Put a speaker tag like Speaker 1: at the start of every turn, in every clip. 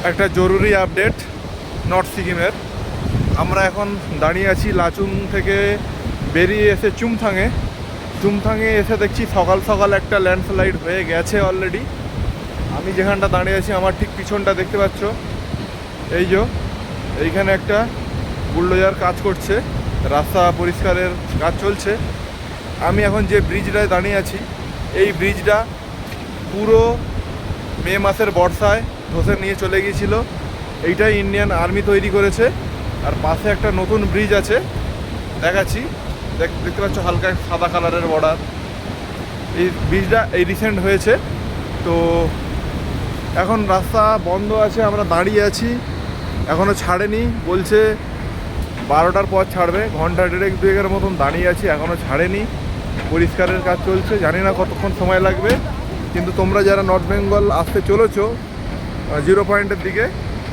Speaker 1: একটা জরুরি update north সিকিমের। আমরা এখন দাঁড়িয়ে আছি লাচুং থেকে বেরিয়ে এসে চুমথাংয়ে এসে দেখছি সকাল সকাল একটা ল্যান্ডস্লাইড হয়ে গেছে অলরেডি। আমি যেখানটা দাঁড়িয়ে আছি আমার ঠিক পিছনটা দেখতে পাচ্ছ, এইখানে একটা বুলডোজার কাজ করছে, রাস্তা পরিষ্কারের কাজ চলছে। আমি এখন যে ব্রিজটায় দাঁড়িয়ে আছি এই ব্রিজটা পুরো মে মাসের বর্ষায় ধসে নিয়ে চলে গিয়েছিল। এইটাই ইন্ডিয়ান আর্মি তৈরি করেছে। আর পাশে একটা নতুন ব্রিজ আছে, দেখাচ্ছি, দেখতে পাচ্ছ হালকা সাদা কালারের বর্ডার। এই ব্রিজটা এই রিসেন্ট হয়েছে। তো এখন রাস্তা বন্ধ আছে, আমরা দাঁড়িয়ে আছি, এখনও ছাড়েনি, বলছে 12টার পর ছাড়বে। ঘন্টা দেড়েক দুয়েকের মতন দাঁড়িয়ে আছি, এখনও ছাড়েনি। পরিষ্কারের কাজ চলছে, জানি না কতক্ষণ সময় লাগবে। কিন্তু তোমরা যারা নর্থ বেঙ্গল আসতে চলেছো জিরো পয়েন্টের দিকে,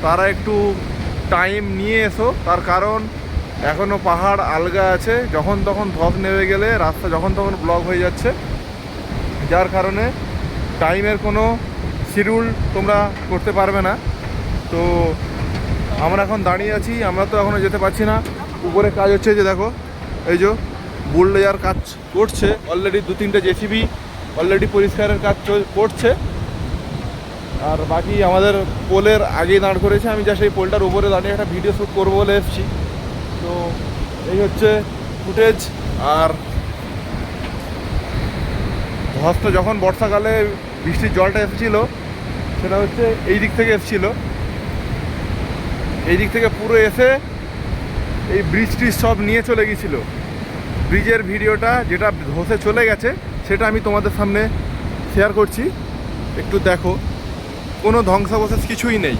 Speaker 1: তারা একটু টাইম নিয়ে এসো। তার কারণ এখনও পাহাড় আলগা আছে, যখন তখন ধস নেমে গেলে রাস্তা যখন তখন ব্লক হয়ে যাচ্ছে, যার কারণে টাইমের কোনো শিডিউল তোমরা করতে পারবে না। তো আমরা এখন দাঁড়িয়ে আছি, আমরা তো এখনও যেতে পারছি না। উপরে কাজ হচ্ছে, যে দেখো এই যে বুলডোজার কাজ করছে অলরেডি, 2-3টে জেসিবি অলরেডি পরিষ্কারের কাজ করছে। আর বাকি আমাদের পোলের আগেই দাঁড় করেছে। আমি যা সেই পোলটার উপরে দাঁড়িয়ে একটা ভিডিও শ্যুট করবো বলে এসেছি। তো এই হচ্ছে ফুটেজ। আর ধসটা যখন বর্ষাকালে বৃষ্টির জলটা এসেছিলো, সেটা হচ্ছে এই দিক থেকে এসেছিলো, এই দিক থেকে পুরো এসে এই ব্রিজটি সব নিয়ে চলে গিয়েছিলো। ব্রিজের ভিডিওটা যেটা ধসে চলে গেছে সেটা আমি তোমাদের সামনে শেয়ার করছি, একটু দেখো। কোনো ধ্বংসাবশেষ কিছুই নেই।